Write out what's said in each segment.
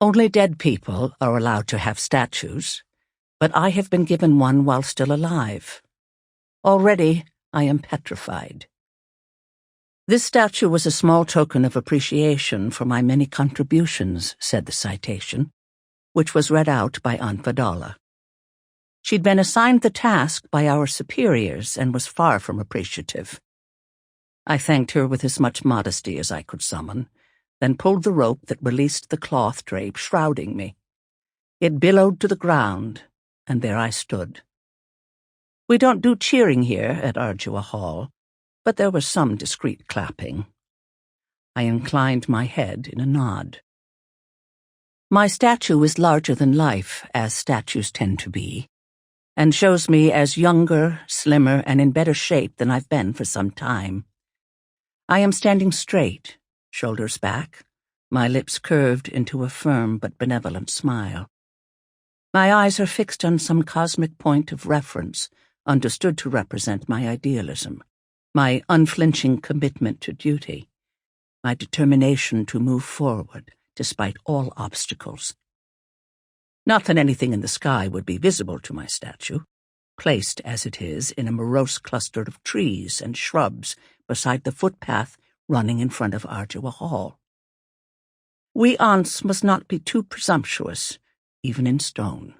Only dead people are allowed to have statues, but I have been given one while still alive. Already, I am petrified. This statue was a small token of appreciation for my many contributions, said the citation, which was read out by Aunt Vidala. She'd been assigned the task by our superiors and was far from appreciative. I thanked her with as much modesty as I could summon, then pulled the rope that released the cloth drape shrouding me. It billowed to the ground, and there I stood. We don't do cheering here at Ardua Hall, but there was some discreet clapping. I inclined my head in a nod. My statue is larger than life, as statues tend to be, and shows me as younger, slimmer, and in better shape than I've been for some time. I am standing straight, shoulders back, my lips curved into a firm but benevolent smile. My eyes are fixed on some cosmic point of reference, understood to represent my idealism, my unflinching commitment to duty, my determination to move forward despite all obstacles. Not that anything in the sky would be visible to my statue, placed as it is in a morose cluster of trees and shrubs beside the footpath running in front of Ardua Hall. We aunts must not be too presumptuous, even in stone.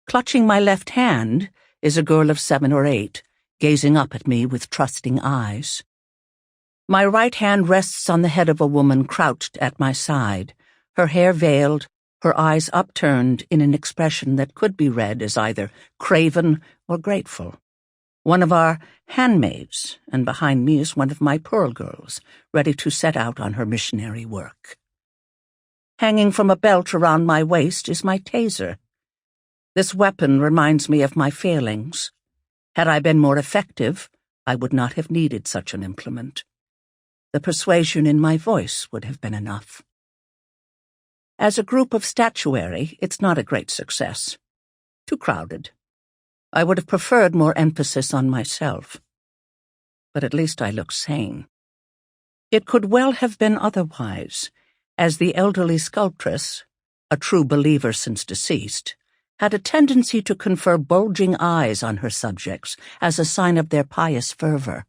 Clutching my left hand is a girl of 7 or 8, gazing up at me with trusting eyes. My right hand rests on the head of a woman crouched at my side, her hair veiled, her eyes upturned in an expression that could be read as either craven or grateful. One of our handmaids, and behind me is one of my pearl girls, ready to set out on her missionary work. Hanging from a belt around my waist is my taser. This weapon reminds me of my failings. Had I been more effective, I would not have needed such an implement. The persuasion in my voice would have been enough. As a group of statuary, it's not a great success. Too crowded. I would have preferred more emphasis on myself. But at least I look sane. It could well have been otherwise, as the elderly sculptress, a true believer since deceased, had a tendency to confer bulging eyes on her subjects as a sign of their pious fervor.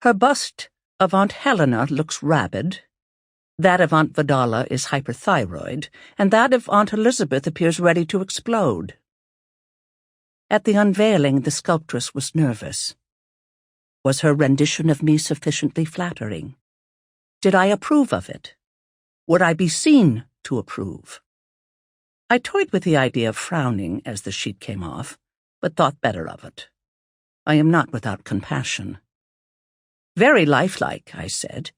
Her bust of Aunt Helena looks rabid, that of Aunt Vidala is hyperthyroid, and that of Aunt Elizabeth appears ready to explode. At the unveiling, the sculptress was nervous. Was her rendition of me sufficiently flattering? Did I approve of it? Would I be seen to approve? I toyed with the idea of frowning as the sheet came off, but thought better of it. I am not without compassion. Very lifelike, I said.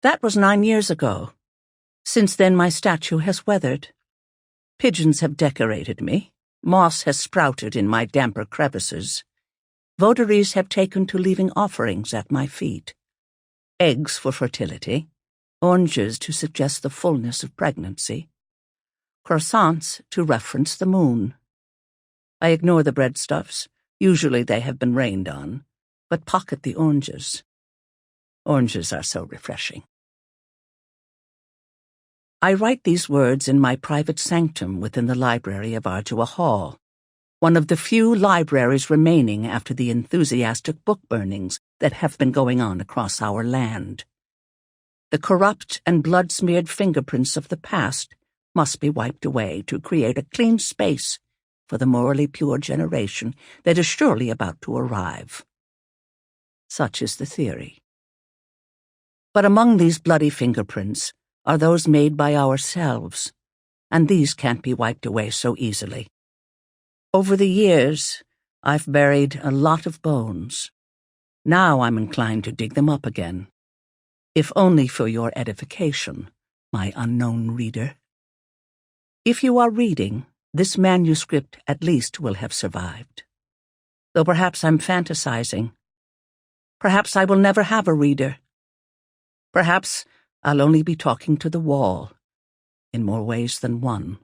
That was 9 years ago. Since then my statue has weathered. Pigeons have decorated me. Moss has sprouted in my damper crevices. Votaries have taken to leaving offerings at my feet. Eggs for fertility, oranges to suggest the fullness of pregnancy, croissants to reference the moon. I ignore the breadstuffs. Usually they have been rained on, but pocket the oranges. Oranges are so refreshing. I write these words in my private sanctum within the library of Ardua Hall, one of the few libraries remaining after the enthusiastic book burnings that have been going on across our land. The corrupt and blood-smeared fingerprints of the past must be wiped away to create a clean space for the morally pure generation that is surely about to arrive. Such is the theory. But among these bloody fingerprints are those made by ourselves, and these can't be wiped away so easily. Over the years, I've buried a lot of bones. Now I'm inclined to dig them up again, if only for your edification, my unknown reader. If you are reading, this manuscript at least will have survived. Though perhaps I'm fantasizing. Perhaps I will never have a reader. Perhaps I'll only be talking to the wall, in more ways than one.